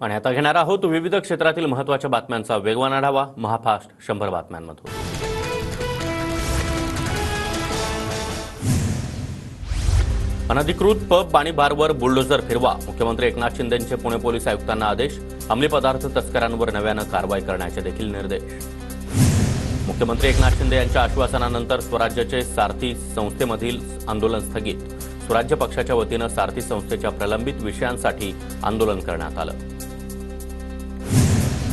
आणि आता घेणार आहोत विविध क्षेत्रातील महत्त्वाच्या बातम्यांचा वेगवान आढावा महाफास्ट 100 बातम्यांमधून। अनधिकृत पब आणि बारवर बुलडोझर फिरवा, मुख्यमंत्री एकनाथ शिंदेंचे पुणे पोलीस आयुक्तांना आदेश। अंमली पदार्थ तस्करांवर नव्यानं कारवाई करण्याचे देखील निर्देश। मुख्यमंत्री एकनाथ शिंदे यांच्या आश्वासनानंतर स्वराज्याचे सारथी संस्थेमधील आंदोलन स्थगित। स्वराज्य पक्षाच्या वतीनं सारथी संस्थेच्या प्रलंबित विषयांसाठी आंदोलन करण्यात आलं।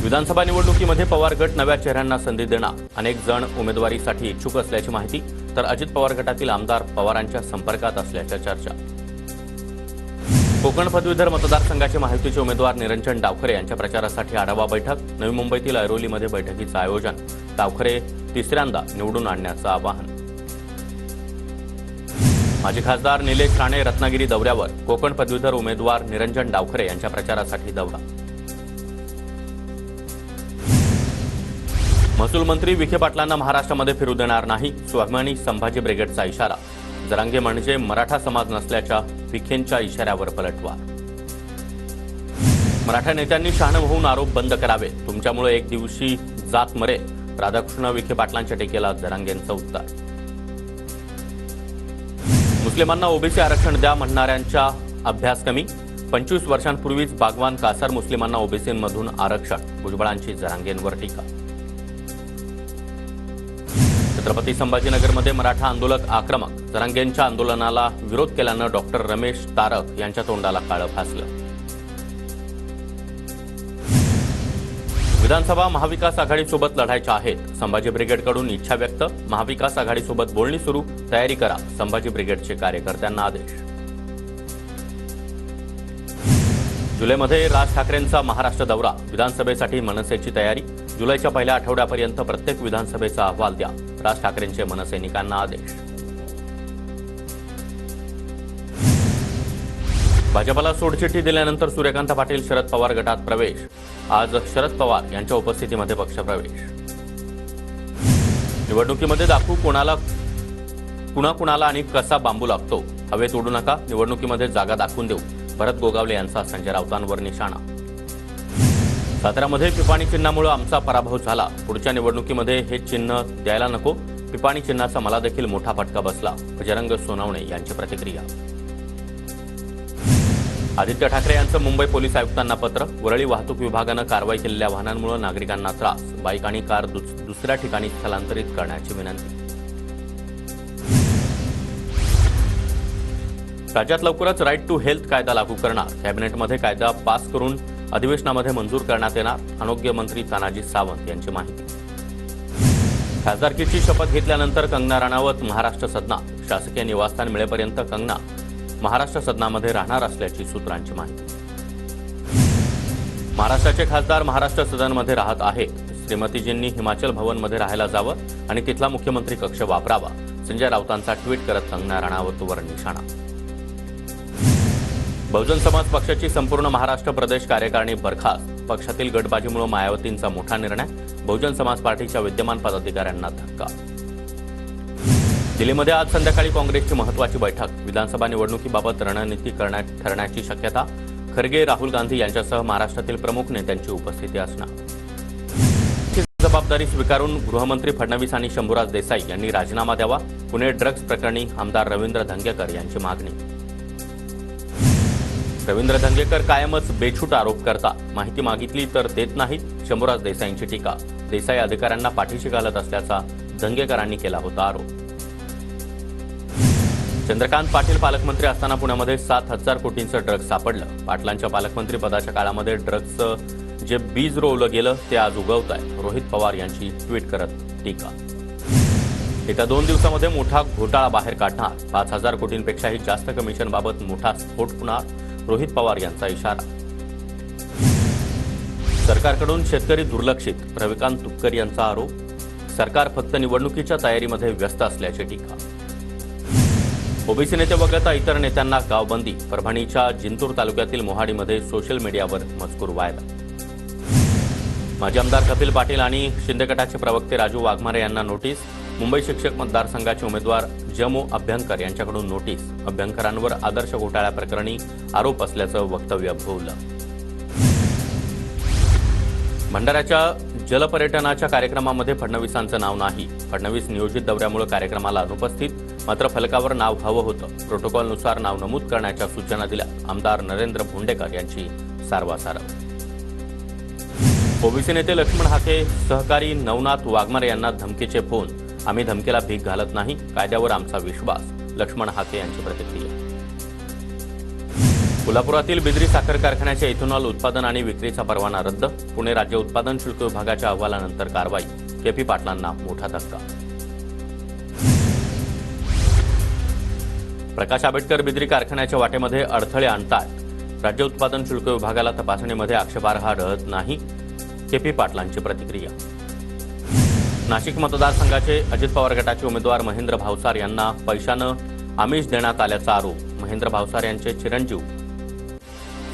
विधानसभा निवडणुकीमध्ये पवार गट नव्या चेहऱ्यांना संधी देणार, अनेक जण उमेदवारीसाठी इच्छुक असल्याची माहिती, तर अजित पवार गटातील आमदार पवारांच्या संपर्कात असल्याच्या चर्चा। कोकण पदवीधर मतदारसंघाचे महायुतीचे उमेदवार निरंजन डावखरे यांच्या प्रचारासाठी आढावा बैठक। नवी मुंबईतील ऐरोलीमध्ये बैठकीचं आयोजन। डावखरे तिसऱ्यांदा निवडून आणण्याचं आवाहन। माजी खासदार निलेश राणे रत्नागिरी दौऱ्यावर, कोकण पदवीधर उमेदवार निरंजन डावखरे यांच्या प्रचारासाठी दौरा। महसूल मंत्री विखे पाटलांना महाराष्ट्रामध्ये फिरू देणार नाही, स्वाभिमानी संभाजी ब्रिगेडचा इशारा। जरांगे म्हणजे मराठा समाज नसल्याच्या विखेंच्या इशाऱ्यावर पलटवार। मराठा नेत्यांनी शहाणं होऊन आरोप बंद करावे, तुमच्यामुळे एक दिवशी जात मरे, राधाकृष्ण विखे पाटलांच्या टीकेला जरांगेंचं उत्तर। मुस्लिमांना ओबीसी आरक्षण द्या म्हणणाऱ्यांचा अभ्यास कमी, 25 वर्षांपूर्वीच बागवान कासार मुस्लिमांना ओबीसीमधून आरक्षण, भुजबळांची जरांगेंवर टीका। छत्रपती संभाजीनगरमध्ये मराठा आंदोलक आक्रमक, जरांगेंच्या आंदोलनाला विरोध केल्यानं डॉक्टर रमेश तारक यांच्या तोंडाला काळं फासलं। विधानसभा महाविकास आघाडीसोबत लढायच्या आहेत, संभाजी ब्रिगेडकडून इच्छा व्यक्त। महाविकास आघाडीसोबत बोलणी सुरू, तयारी करा, संभाजी ब्रिगेडचे कार्यकर्त्यांना आदेश। जुलैमध्ये राज ठाकरेंचा महाराष्ट्र दौरा, विधानसभेसाठी मनसेची तयारी। जुलैच्या पहिल्या आठवड्यापर्यंत प्रत्येक विधानसभेचा अहवाल द्या, राज ठाकरेंचे मनसैनिकांना आदेश। भाजपला सोडचिठ्ठी दिल्यानंतर सूर्यकांत पाटील शरद पवार गटात प्रवेश, आज शरद पवार यांच्या उपस्थितीमध्ये पक्षप्रवेश। निवडणुकीमध्ये दाखवू कुणाला आणि कसा बांबू लागतो, हवेत उडू नका, निवडणुकीमध्ये जागा दाखवून देऊ, भरत गोगावले यांचा संजय राऊतांवर निशाणा। साताऱ्यामध्ये पिपाणी चिन्हामुळे आमचा पराभव झाला, पुढच्या निवडणुकीमध्ये हे चिन्ह द्यायला नको, पिपाणी चिन्हाचा मला देखील मोठा फटका बसला, बजरंग सोनवणे यांची प्रतिक्रिया। आदित्य ठाकरे यांचं मुंबई पोलीस आयुक्तांना पत्र, वरळी वाहतूक विभागानं कारवाई केलेल्या वाहनांमुळे नागरिकांना त्रास, बाईक आणि कार दुसऱ्या ठिकाणी स्थलांतरित करण्याची विनंती। राज्यात लवकरच राईट टू हेल्थ कायदा लागू करणार, कॅबिनेटमध्ये कायदा पास करून अधिवेशनामध्ये मंजूर करण्यात येणार, आरोग्य मंत्री तानाजी सावंत यांची माहिती। खासदारकीची शपथ घेतल्यानंतर कंगना राणावत महाराष्ट्र सदना, शासकीय निवासस्थान मिळेपर्यंत कंगना महाराष्ट्र सदनामध्ये राहणार असल्याची सूत्रांची माहिती। महाराष्ट्राचे खासदार महाराष्ट्र सदनमध्ये राहत आहेत, श्रीमतीजींनी हिमाचल भवनमध्ये राहायला जावं आणि तिथला मुख्यमंत्री कक्ष वापरावा, संजय राऊतांचा ट्विट करत कंगना राणावतवर निशाणा। बहुजन समाज पक्षाची संपूर्ण महाराष्ट्र प्रदेश कार्यकारिणी बरखास्त, पक्षातील गटबाजीमुळे मायावतींचा मोठा निर्णय, बहुजन समाज पार्टीच्या विद्यमान पदाधिकाऱ्यांना धक्का। दिल्लीमध्ये आज संध्याकाळी काँग्रेसची महत्त्वाची बैठक, विधानसभा निवडणुकीबाबत रणनीती ठरण्याची शक्यता, खरगे राहुल गांधी यांच्यासह महाराष्ट्रातील प्रमुख नेत्यांची उपस्थिती असणार। जबाबदारी स्वीकारून गृहमंत्री फडणवीस आणि शंभूराज देसाई यांनी राजीनामा द्यावा, पुणे ड्रग्ज प्रकरणी आमदार रवींद्र धंगेकर यांची मागणी। रवींद्र धंगेकर कायमच बेछूट आरोप करतात, माहिती मागितली तर देत नाहीत, शंभूराज देसाईंची टीका। देसाई अधिकाऱ्यांना पाठीशी घालत असल्याचा धंगेकरांनी केला होता आरोप। चंद्रकांत पाटील पालकमंत्री असताना पुण्यामध्ये 7,000 कोटींचं ड्रग्ज सापडलं, पाटलांच्या पालकमंत्री पदाच्या काळामध्ये ड्रग्जचं जे बीज रोवलं गेलं ते आज उगवत आहे, रोहित पवार यांची ट्विट करत टीका। येत्या 2 दिवसामध्ये मोठा घोटाळा बाहेर काढणार, 5,000 कोटींपेक्षाही जास्त कमिशनबाबत मोठा स्फोट होणार, रोहित पवार यांचा इशारा। सरकारकडून शेतकरी दुर्लक्षित, रविकांत तुपकर यांचा आरोप, सरकार फक्त निवडणुकीच्या तयारीमध्ये व्यस्त असल्याची टीका। ओबीसी नेते वगळता इतर नेत्यांना गावबंदी, परभणीच्या जिंतूर तालुक्यातील मोहाडीमध्ये सोशल मीडियावर मजकूर व्हायरल। माजी आमदार कपिल पाटील आणि शिंदे गटाचे प्रवक्ते राजू वाघमारे यांना नोटीस, मुंबई शिक्षक मतदारसंघाचे उमेदवार जमो अभ्यंकर यांच्याकडून नोटीस, अभ्यंकरांवर आदर्श घोटाळ्याप्रकरणी आरोप असल्याचं वक्तव्य भोवलं। भंडाऱ्याच्या जलपर्यटनाच्या कार्यक्रमामध्ये फडणवीसांचं नाव नाही. फडणवीस नियोजित दौऱ्यामुळे कार्यक्रमाला अनुपस्थित. मात्र फलकावर नाव हवं होतं. प्रोटोकॉलनुसार नाव नमूद करण्याच्या सूचना दिल्या. आमदार नरेंद्र भोंडेकर यांची सारवासारव. ओबीसी नेते लक्ष्मण हाके सहकारी नवनाथ वाघमारे यांना धमकीचे फोन. आम्ही धमकीला भीक घालत नाही. कायद्यावर आमचा विश्वास. लक्ष्मण हाके यांची प्रतिक्रिया. कोल्हापुरातील बिद्री साखर कारखान्याच्या इथेनॉल उत्पादन आणि विक्रीचा परवाना रद्द. पुणे राज्य उत्पादन शुल्क विभागाच्या अहवालानंतर कारवाई. केपी पाटलांना मोठा धक्का. प्रकाश आंबेडकर बिद्री कारखान्याच्या वाटेमध्ये अडथळे आणतात. राज्य उत्पादन शुल्क विभागाला तपासणीमध्ये आक्षेपार्ह आढळत नाही. केपी पाटलांची प्रतिक्रिया. नाशिक मतदारसंघाचे अजित पवार गटाचे उमेदवार महेंद्र भावसार यांना पैशानं आमिष देण्यात आल्याचा आरोप. महेंद्र भावसार यांचे चिरंजीव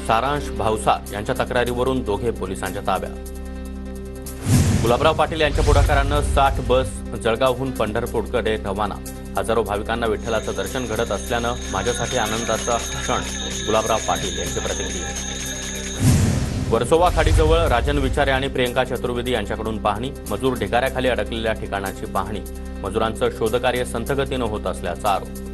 सारांश भावसार यांच्या तक्रारीवरून दोघे पोलिसांच्या ताब्यात. गुलाबराव पाटील यांच्या पुढाकारानं 60 बस जळगावहून पंढरपूरकडे रवाना. हजारो भाविकांना विठ्ठलाचं दर्शन घडत असल्यानं माझ्यासाठी आनंदाचा क्षण. गुलाबराव पाटील यांची प्रतिक्रिया. वर्सोवा खाडीजवळ राजन विचारे आणि प्रियंका चतुर्वेदी यांच्याकडून पाहणी. मजूर ढिगाऱ्याखाली अडकलेल्या ठिकाणाची पाहणी. मजुरांचं शोधकार्य संथगतीनं होत असल्याचा आरोप.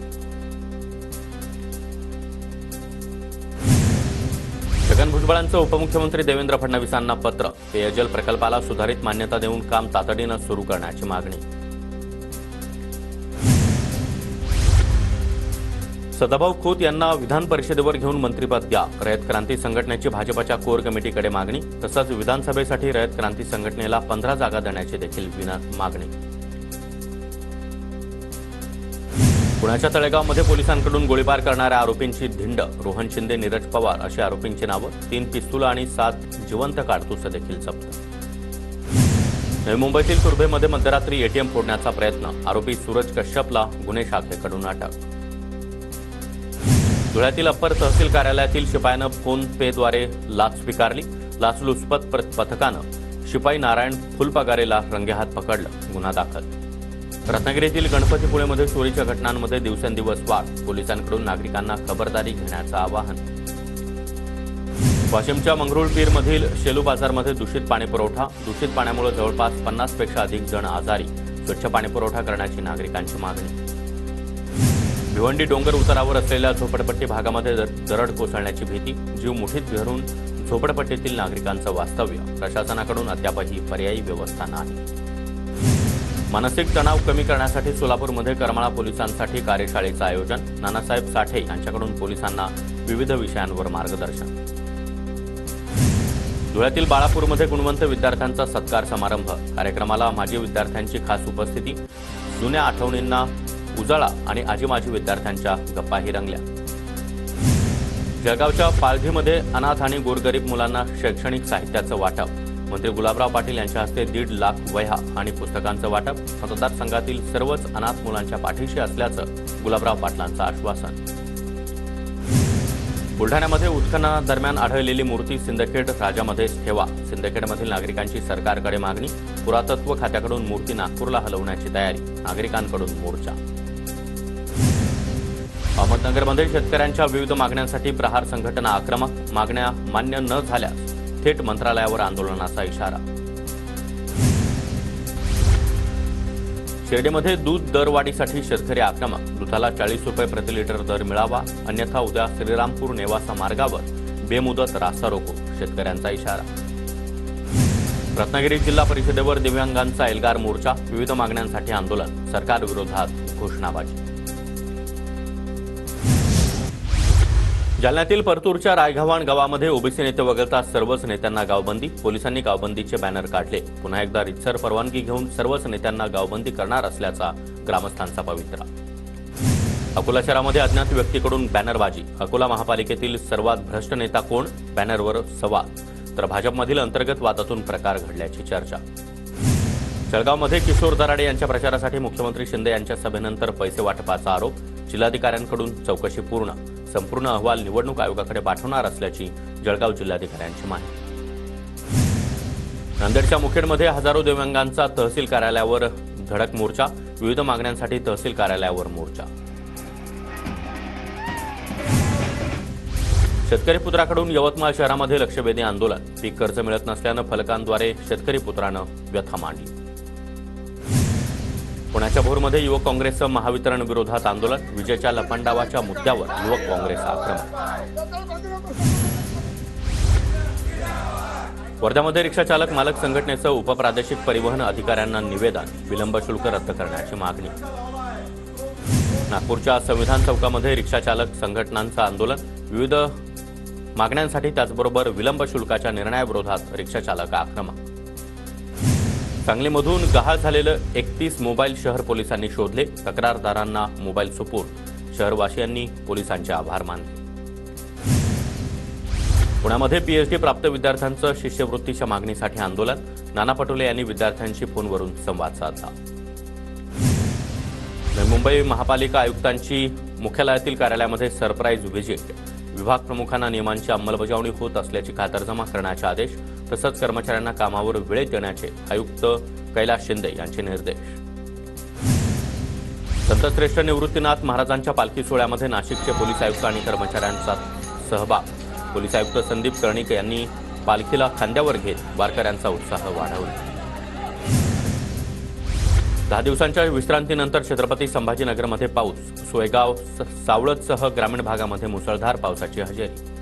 छगन भुजबळांचं उपमुख्यमंत्री देवेंद्र फडणवीसांना पत्र. पेयजल प्रकल्पाला सुधारित मान्यता देऊन काम तातडीनं सुरू करण्याची मागणी. सदाभाऊ खोत यांना विधान परिषदेवर घेऊन मंत्रिपद द्या. रयत क्रांती संघटनेची भाजपच्या कोर कमिटीकडे मागणी. तसंच विधानसभेसाठी रयत क्रांती संघटनेला 15 जागा देण्याची देखील मागणी. पुण्याच्या तळेगावमध्ये पोलिसांकडून गोळीबार करणाऱ्या आरोपींची धिंड. रोहन शिंदे, नीरज पवार अशी आरोपींची नावं. 3 पिस्तूल आणि 7 जिवंत काडतुसं देखील जप्त. नवी मुंबईतील तुर्भेमध्ये मध्यरात्री एटीएम फोडण्याचा प्रयत्न. आरोपी सूरज कश्यपला गुन्हे शाखेकडून अटक. धुळ्यातील अप्पर तहसील कार्यालयातील शिपायानं फोन पेद्वारे लाच स्वीकारली. लाचलुचपत पथकानं शिपाई नारायण फुलपगारेला रंगेहात पकडलं. गुन्हा दाखल. रत्नागिरीतील गणपतीपुळेमध्ये चोरीच्या घटनांमध्ये दिवसेंदिवस वाढ. पोलिसांकडून नागरिकांना खबरदारी घेण्याचं आवाहन. वाशिमच्या मंगरुळपीरमधील शेलू बाजारमध्ये दूषित पाणीपुरवठा. दूषित पाण्यामुळे जवळपास 50 पेक्षा अधिक जण आजारी. स्वच्छ पाणीपुरवठा करण्याची नागरिकांची मागणी. भिवंडी डोंगर उतारावर असलेल्या झोपडपट्टी भागामध्ये दरड कोसळण्याची भीती. जीव मुठीत धरून झोपडपट्टीतील नागरिकांचं वास्तव्य. प्रशासनाकडून अद्यापही पर्यायी व्यवस्था नाही. मानसिक तणाव कमी करण्यासाठी सोलापूरमध्ये करमाळा पोलिसांसाठी कार्यशाळेचं आयोजन. नानासाहेब साठे यांच्याकडून पोलिसांना विविध विषयांवर मार्गदर्शन. धुळ्यातील बाळापूरमध्ये गुणवंत विद्यार्थ्यांचा सत्कार समारंभ. कार्यक्रमाला माजी विद्यार्थ्यांची खास उपस्थिती. जुन्या आठवणींना उजाळा आणि आजी माजी विद्यार्थ्यांच्या गप्पाही रंगल्या. जळगावच्या पालघीमध्ये अनाथ आणि गोरगरीब मुलांना शैक्षणिक साहित्याचं वाटप. मंत्री गुलाबराव पाटील यांच्या हस्ते 1.5 लाख वह्या आणि पुस्तकांचं वाटप. मतदारसंघातील सर्वच अनाथ मुलांच्या पाठीशी असल्याचं गुलाबराव पाटलांचं आश्वासन. बुलढाण्यामध्ये उत्खननादरम्यान आढळलेली मूर्ती सिंदखेड राजामध्येच ठेवा. सिंदखेडमधील नागरिकांची सरकारकडे मागणी. पुरातत्व खात्याकडून मूर्ती नागपूरला हलवण्याची तयारी. नागरिकांकडून मोर्चा. अहमदनगरमध्ये शेतकऱ्यांच्या विविध मागण्यांसाठी प्रहार संघटना आक्रमक. मागण्या मान्य न झाल्यास थेट मंत्रालयावर आंदोलनाचा इशारा. शिर्डीमध्ये दूध दरवाढीसाठी शेतकरी आक्रमक. दुधाला 40 रुपये प्रति लिटर दर मिळावा, अन्यथा उद्या श्रीरामपूर नेवासा मार्गावर बेमुदत रास्ता रोको. शेतकऱ्यांचा इशारा. रत्नागिरी जिल्हा परिषदेवर दिव्यांगांचा एल्गार मोर्चा. विविध मागण्यांसाठी आंदोलन. सरकार विरोधात घोषणाबाजी. जालन्यातील परतूरच्या रायगव्हाण गावामध्ये ओबीसी नेते वगळता सर्वच नेत्यांना गावबंदी. पोलिसांनी गावबंदीचे बॅनर काढले. पुन्हा एकदा रितसर परवानगी घेऊन सर्वच नेत्यांना गावबंदी करणार असल्याचा ग्रामस्थांचा पवित्रा. अकोला शहरामध्ये अज्ञात व्यक्तीकडून बॅनरबाजी. अकोला महापालिकेतील सर्वात भ्रष्ट नेता कोण? बॅनरवर सवाल. तर भाजपमधील अंतर्गत वादातून प्रकार घडल्याची चर्चा. जळगावमध्ये किशोर दराडे यांच्या प्रचारासाठी मुख्यमंत्री शिंदे यांच्या सभेनंतर पैसे वाटपाचा आरोप. जिल्हाधिकाऱ्यांकडून चौकशी पूर्ण. संपूर्ण अहवाल निवडणूक आयोगाकडे पाठवणार असल्याची जळगाव जिल्हाधिकाऱ्यांची माहिती. नांदेडच्या मुखेडमध्ये हजारो दिव्यांगांचा तहसील कार्यालयावर धडक मोर्चा. विविध मागण्यांसाठी तहसील कार्यालयावर मोर्चा. शेतकरी पुत्राकडून यवतमाळ शहरामध्ये लक्षवेधी आंदोलन. पीक कर्ज मिळत नसल्यानं फलकांद्वारे शेतकरी पुत्रानं व्यथा मांडली. पुण्याच्या भोरमध्ये युवक काँग्रेसचं महावितरण विरोधात आंदोलन. विजेच्या लपंडावाच्या मुद्द्यावर युवक काँग्रेस आक्रमक. वर्ध्यामध्ये रिक्षा चालक मालक संघटनेचं उपप्रादेशिक परिवहन अधिकाऱ्यांना निवेदन. विलंब शुल्क रद्द करण्याची मागणी. नागपूरच्या संविधान चौकामध्ये रिक्षा चालक संघटनांचं आंदोलन. विविध मागण्यांसाठी त्याचबरोबर विलंब शुल्काच्या निर्णयाविरोधात रिक्षा चालक आक्रमक. सांगलीमधून गहाळ झालेलं 31 मोबाईल शहर पोलिसांनी शोधले. तक्रारदारांना मोबाईल सुपूर्द. शहरवासियांनी पोलिसांचे आभार मानले. पुण्यामध्ये पीएचडी प्राप्त विद्यार्थ्यांचं शिष्यवृत्तीच्या मागणीसाठी आंदोलन. नाना पटोले यांनी विद्यार्थ्यांशी फोनवरून संवाद साधला. मुंबई महापालिका आयुक्तांची मुख्यालयातील कार्यालयामध्ये सरप्राईज व्हिजिट. विभाग प्रमुखांना नियमांची अंमलबजावणी होत असल्याची खातरजमा करण्याचे आदेश. तसंच कर्मचाऱ्यांना कामावर वेळेत येण्याचे आयुक्त कैलास शिंदे यांचे निर्देश. संतश्रेष्ठ निवृत्तीनाथ महाराजांच्या पालखी सोहळ्यामध्ये नाशिकचे पोलीस आयुक्त आणि कर्मचाऱ्यांचा सहभाग. पोलीस आयुक्त संदीप कर्णिक यांनी पालखीला खांद्यावर घेत वारकऱ्यांचा उत्साह वाढवला. 10 दिवसांच्या विश्रांतीनंतर छत्रपती संभाजीनगरमध्ये पाऊस. सोयगाव, सावळतसह ग्रामीण भागामध्ये मुसळधार पावसाची हजेरी.